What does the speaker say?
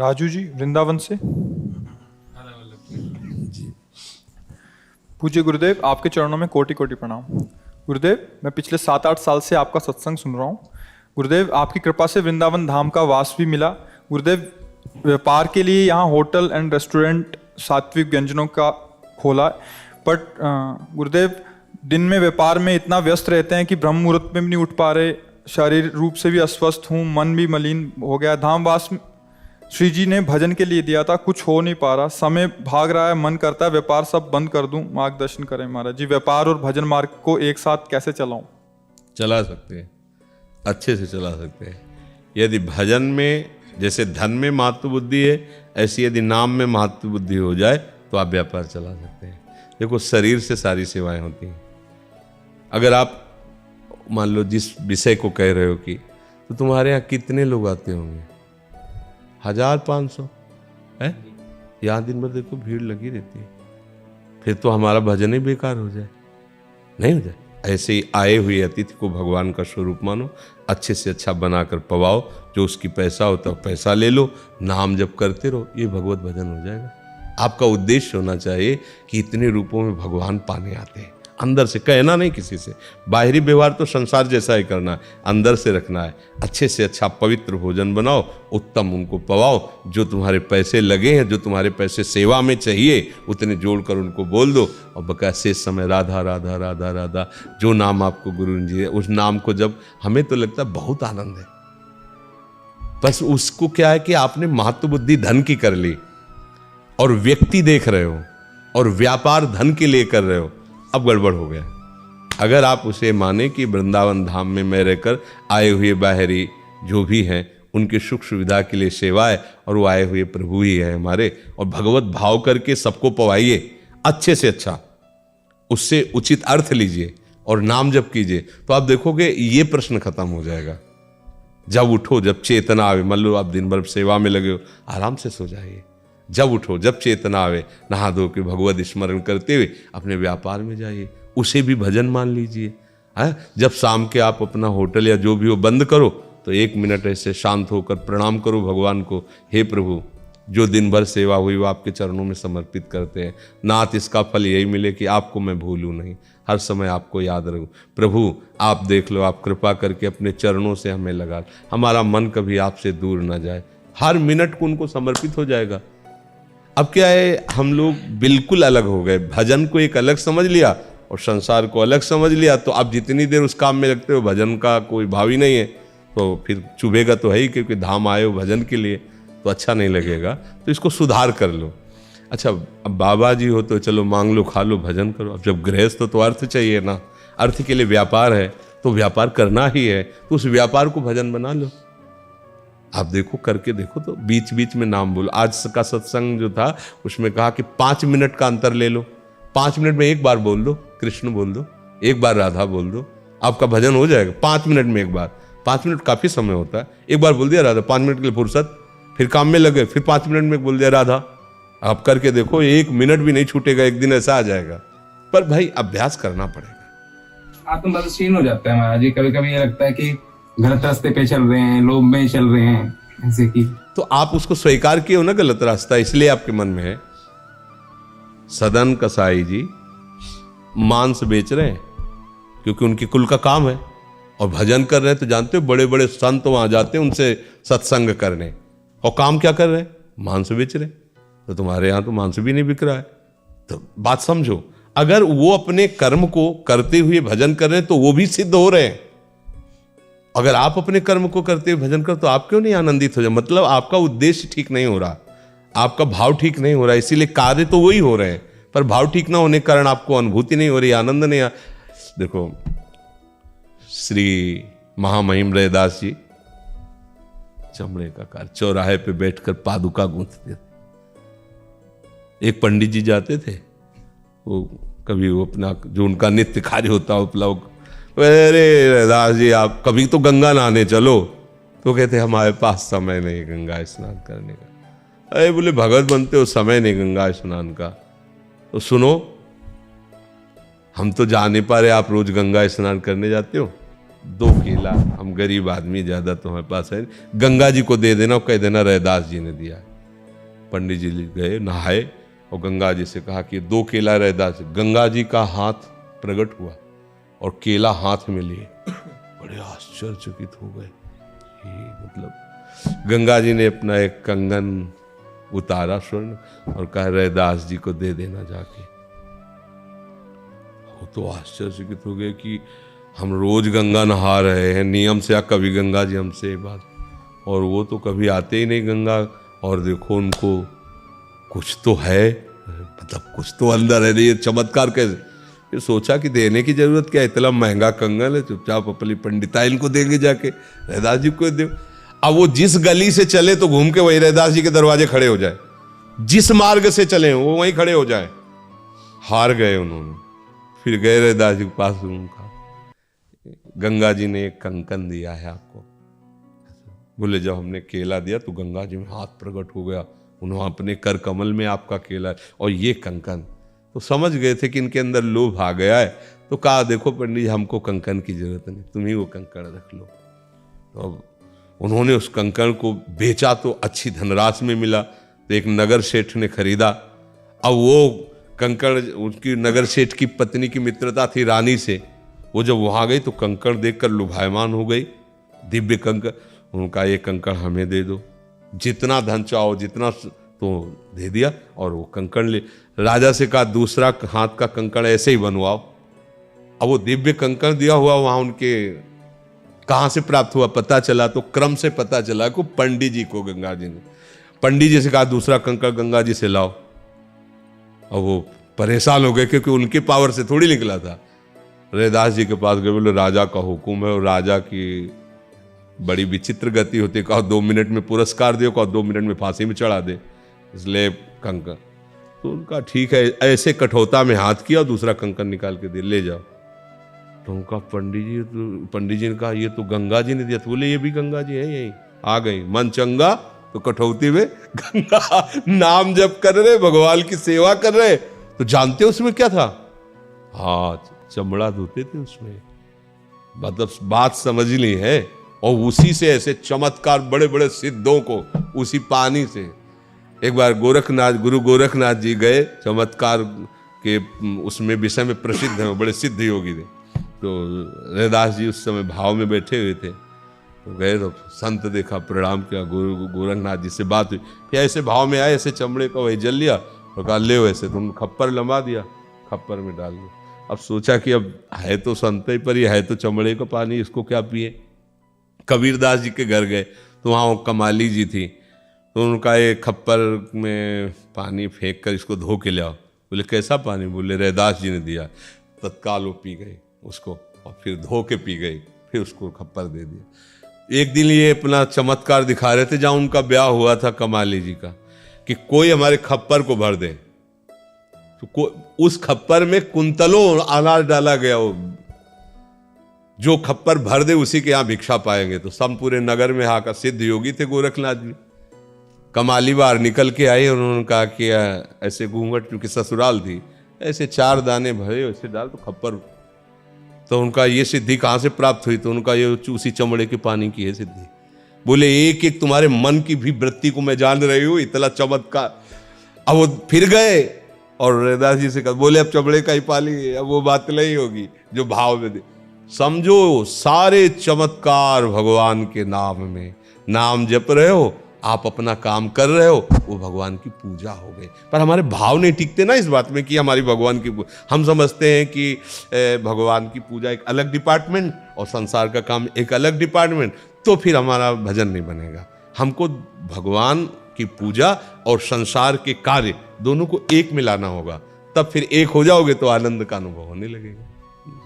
राजू जी वृंदावन से। जी। पूज्य गुरुदेव, आपके चरणों में कोटि कोटि प्रणाम। गुरुदेव, मैं पिछले 7-8 साल से आपका सत्संग सुन रहा हूँ। गुरुदेव, आपकी कृपा से वृंदावन धाम का वास भी मिला। गुरुदेव, व्यापार के लिए यहाँ होटल एंड रेस्टोरेंट सात्विक व्यंजनों का खोला, बट गुरुदेव दिन में व्यापार में इतना व्यस्त रहते हैं कि ब्रह्म मुहूर्त में भी नहीं उठ पा रहे। शारीरिक रूप से भी अस्वस्थ हूँ, मन भी मलिन हो गया। धामवास श्री जी ने भजन के लिए दिया था, कुछ हो नहीं पा रहा, समय भाग रहा है, मन करता है व्यापार सब बंद कर दूं। मार्गदर्शन करें महाराज जी, व्यापार और भजन मार्ग को एक साथ कैसे चलाऊं? चला सकते हैं, अच्छे से चला सकते हैं। यदि भजन में जैसे धन में महत्व बुद्धि है, ऐसी यदि नाम में महत्व बुद्धि हो जाए तो आप व्यापार चला सकते हैं। देखो, शरीर से सारी सेवाएं होती हैं। अगर आप मान लो जिस विषय को कह रहे हो कि, तो तुम्हारे यहाँ कितने लोग आते होंगे? 1000-500 है। यहाँ दिन भर देखो भीड़ लगी रहती है, फिर तो हमारा भजन ही बेकार हो जाए, नहीं हो जाए। ऐसे ही आए हुए अतिथि को भगवान का स्वरूप मानो, अच्छे से अच्छा बनाकर पवाओ, जो उसकी पैसा होता है पैसा ले लो, नाम जप करते रहो, ये भगवत भजन हो जाएगा। आपका उद्देश्य होना चाहिए कि इतने रूपों में भगवान पाने आते हैं, अंदर से कहना नहीं किसी से। बाहरी व्यवहार तो संसार जैसा ही करना है, अंदर से रखना है। अच्छे से अच्छा पवित्र भोजन बनाओ, उत्तम उनको पवाओ, जो तुम्हारे पैसे लगे हैं, जो तुम्हारे पैसे सेवा में चाहिए, उतने जोड़कर उनको बोल दो। और बकाया शेष समय राधा राधा राधा राधा, जो नाम आपको गुरु जी, उस नाम को जब हमें तो लगता है बहुत आनंद है, बस उसको क्या है कि आपने महत्व बुद्धि धन की कर ली और व्यक्ति देख रहे हो और व्यापार धन के लिए कर रहे हो, अब गड़बड़ हो गया। अगर आप उसे माने कि वृंदावन धाम में मैं रहकर आए हुए बाहरी जो भी हैं उनके सुख सुविधा के लिए सेवा है, और वो आए हुए प्रभु ही है हमारे, और भगवत भाव करके सबको पवाइए अच्छे से अच्छा, उससे उचित अर्थ लीजिए और नाम जप कीजिए, तो आप देखोगे ये प्रश्न खत्म हो जाएगा। जब उठो, जब चेतना आवे, मान लो आप दिन भर सेवा में लगे हो, आराम से सो जाइए। जब उठो, जब चेतना आवे, नहा धो के भगवत स्मरण करते हुए अपने व्यापार में जाइए, उसे भी भजन मान लीजिए। जब शाम के आप अपना होटल या जो भी हो बंद करो, तो 1 मिनट ऐसे शांत होकर प्रणाम करो भगवान को, हे प्रभु, जो दिन भर सेवा हुई वो आपके चरणों में समर्पित करते हैं। नाथ इसका फल यही मिले कि आपको मैं भूलूं नहीं, हर समय आपको याद रखूं। प्रभु आप देख लो, आप कृपा करके अपने चरणों से हमें लगा, हमारा मन कभी आपसे दूर ना जाए। हर मिनट को उनको समर्पित हो जाएगा। अब क्या है, हम लोग बिल्कुल अलग हो गए, भजन को एक अलग समझ लिया और संसार को अलग समझ लिया। तो आप जितनी देर उस काम में लगते हो, भजन का कोई भाव ही नहीं है, तो फिर चुभेगा तो है ही, क्योंकि धाम आए हो भजन के लिए, तो अच्छा नहीं लगेगा। तो इसको सुधार कर लो। अच्छा, अब बाबा जी हो तो चलो मांग लो, खा लो, भजन करो। अब जब गृहस्थ हो तो अर्थ चाहिए ना, अर्थ के लिए व्यापार है, तो व्यापार करना ही है, तो उस व्यापार को भजन बना लो। आप देखो, करके देखो, तो बीच बीच में नाम बोलो। आज का सत्संग जो था उसमें कहा कि 5 मिनट का अंतर ले लो, 5 मिनट में एक बार बोल दो कृष्ण, बोल दो एक बार राधा, बोल दो, आपका भजन हो जाएगा। 5 मिनट में एक बार, 5 मिनट काफी समय होता है। एक बार बोल दिया राधा, 5 मिनट के लिए फुर्सत, फिर काम में लगे, फिर 5 मिनट में बोल दिया राधा। आप करके देखो, 1 मिनट भी नहीं छूटेगा, एक दिन ऐसा आ जाएगा। पर भाई अभ्यास करना पड़ेगा। आत्मबलहीन हो जाता है महाराज जी। कभी कभी ये लगता है कि गलत रास्ते पे चल रहे हैं, लोभ में चल रहे हैं, ऐसे की। तो आप उसको स्वीकार किए हो ना गलत रास्ता, इसलिए आपके मन में है। सदन कसाई जी मांस बेच रहे हैं क्योंकि उनके कुल का काम है, और भजन कर रहे हैं, तो जानते हो बड़े बड़े संत वहां जाते हैं उनसे सत्संग करने, और काम क्या कर रहे हैं? मांस बेच रहे हैं। तो तुम्हारे यहां तो मांस भी नहीं बिक रहा है। तो बात समझो, अगर वो अपने कर्म को करते हुए भजन कर रहे हैं तो वो भी सिद्ध हो रहे हैं। अगर आप अपने कर्म को करते हुए भजन कर, तो आप क्यों नहीं आनंदित हो जाए? मतलब आपका उद्देश्य ठीक नहीं हो रहा, आपका भाव ठीक नहीं हो रहा, इसीलिए कार्य तो वही हो रहे हैं, पर भाव ठीक ना होने के कारण आपको अनुभूति नहीं हो रही, आनंद नहीं आ। देखो, श्री महामहिम रैदास जी चमड़े का कार चौराहे पे बैठकर पादुका गूंथते थे। एक पंडित जी जाते थे, वो कभी वो अपना जो उनका नित्य कार्य होता है उपलब्ध, अरे रैदास जी आप कभी तो गंगा नहाने चलो, तो कहते हमारे पास समय नहीं गंगा स्नान करने का। अरे बोले भगत बनते हो, समय नहीं गंगा स्नान का। तो सुनो, हम तो जा नहीं पा रहे, आप रोज गंगा स्नान करने जाते हो, 2 केला, हम गरीब आदमी, ज्यादा तुम्हारे पास है, गंगा जी को दे देना और कह देना रैदास जी ने दिया। पंडित जी गए, नहाए और गंगा जी से कहा कि 2 केला रैदास। गंगा जी का हाथ प्रकट हुआ और केला हाथ में लिए, बड़े आश्चर्यचकित हो गए। मतलब गंगा जी ने अपना एक कंगन उतारा स्वर्ण और कहा रैदास जी को दे देना जाके। वो तो आश्चर्यचकित हो गए कि हम रोज गंगा नहा रहे हैं नियम से, या कभी गंगा जी हमसे ये बात, और वो तो कभी आते ही नहीं गंगा, और देखो उनको कुछ तो है, मतलब कुछ तो अंदर है। ये चमत्कार कैसे? फिर सोचा कि देने की जरूरत क्या, इतना महंगा कंगन है, चुपचाप अपनी पंडिताइन को देंगे जाके, रैदास जी को दे। अब वो जिस गली से चले तो घूम के वही रैदास जी के दरवाजे खड़े हो जाए, जिस मार्ग से चले वो वहीं खड़े हो जाए। हार गए उन्होंने। फिर गए रैदास जी के पास, उनका गंगा जी ने एक कंकन दिया है आपको। बोले जब हमने केला दिया तो गंगा जी में हाथ प्रकट हो गया, उन्होंने अपने कर कमल में आपका केला और ये कंकन। तो समझ गए थे कि इनके अंदर लोभ आ गया है, तो कहा देखो पंडित जी हमको कंकन की जरूरत नहीं, तुम ही वो कंकन रख लो। तो अब उन्होंने उस कंकन को बेचा तो अच्छी धनराशि में मिला, तो एक नगर सेठ ने खरीदा। अब वो कंकड़, उनकी नगर सेठ की पत्नी की मित्रता थी रानी से, वो जब वहां गई तो कंकड़ देखकर लुभायमान हो गई, दिव्य कंकड़। उनका ये कंकड़ हमें दे दो, जितना धन चाहो जितना, तो दे दिया। और वो कंकड़ ले, राजा से कहा दूसरा हाथ का कंकड़ ऐसे ही बनवाओ। अब वो दिव्य कंकड़ दिया हुआ वहां उनके कहां से प्राप्त हुआ पता चला, तो क्रम से पता चला कि पंडित जी को गंगा जी ने, पंडित जी से कहा दूसरा कंकड़ गंगा जी से लाओ। अब वो परेशान हो गए क्योंकि उनके पावर से थोड़ी निकला था। रैदास जी के पास गए, बोले राजा का हुक्म है, और राजा की बड़ी विचित्र गति होती है, कहो 2 मिनट में पुरस्कार दो, कहो 2 मिनट में फांसी में चढ़ा दे, इसलिए कंकड़। तो उनका ठीक है, ऐसे कठोता में हाथ किया और दूसरा कंकड़ निकाल के दे, ले जाओ। तो उनका पंडित जी ने कहा ये तो गंगा जी ने दिया। तो बोले ये भी गंगा जी है, यही आ गई, मन चंगा तो कठौती में गंगा। नाम जप कर रहे, भगवान की सेवा कर रहे, तो जानते उसमें क्या था? हाँ, चमड़ा धोते थे उसमें, मतलब बात समझ ली है। और उसी से ऐसे चमत्कार बड़े बड़े सिद्धों को उसी पानी से। एक बार गोरखनाथ, गुरु गोरखनाथ जी गए, चमत्कार के उसमें विषय में प्रसिद्ध हैं, बड़े सिद्ध योगी थे। तो रैदास जी उस समय भाव में बैठे हुए थे, तो गए तो संत देखा, प्रणाम किया, गुरु गोरखनाथ जी से बात हुई, फिर ऐसे भाव में आए, ऐसे चमड़े का वही जल लिया और कहा ले वैसे, तुम खप्पर लंबा दिया, खप्पर में डाल दिया। अब सोचा कि अब है तो संत ही पर, ये है तो चमड़े का पानी, इसको क्या पिए। कबीरदास जी के घर गए तो वहाँ कमाली जी थी, तो उनका एक खप्पर में पानी फेंक कर इसको धो के ले आओ। बोले कैसा पानी? बोले रैदास जी ने दिया। तत्काल वो पी गई उसको, और फिर धो के पी गई, फिर उसको खप्पर दे दिया। एक दिन ये अपना चमत्कार दिखा रहे थे जहाँ उनका ब्याह हुआ था कमाली जी का, कि कोई हमारे खप्पर को भर दे, तो उस खप्पर में कुंतलों अनाज डाला गया, वो जो खप्पर भर दे उसी के यहाँ भिक्षा पाएंगे। तो सब पूरे नगर में यहाँ का सिद्ध योगी थे गोरखनाथ जी। कमाली बार निकल के आए, उन्होंने कहा कि ऐसे घूंघट, क्योंकि ससुराल थी, ऐसे 4 दाने भरे ऐसे डाल तो खप्पर। तो उनका ये सिद्धि कहाँ से प्राप्त हुई? तो उनका ये उसी चमड़े के पानी की है सिद्धि। बोले एक एक तुम्हारे मन की भी वृत्ति को मैं जान रही हूँ, इतना चमत्कार। अब वो फिर गए और रैदास जी से कहा, बोले अब चमड़े का ही पाली, अब वो बात नहीं होगी जो भाव में दे। समझो सारे चमत्कार भगवान के नाम में, नाम जप रहे हो, आप अपना काम कर रहे हो, वो भगवान की पूजा हो गई। पर हमारे भाव नहीं टिकते ना इस बात में कि हमारी भगवान की, हम समझते हैं कि भगवान की पूजा एक अलग डिपार्टमेंट और संसार का काम एक अलग डिपार्टमेंट, तो फिर हमारा भजन नहीं बनेगा। हमको भगवान की पूजा और संसार के कार्य दोनों को एक में लाना होगा, तब फिर एक हो जाओगे तो आनंद का अनुभव होने लगेगा।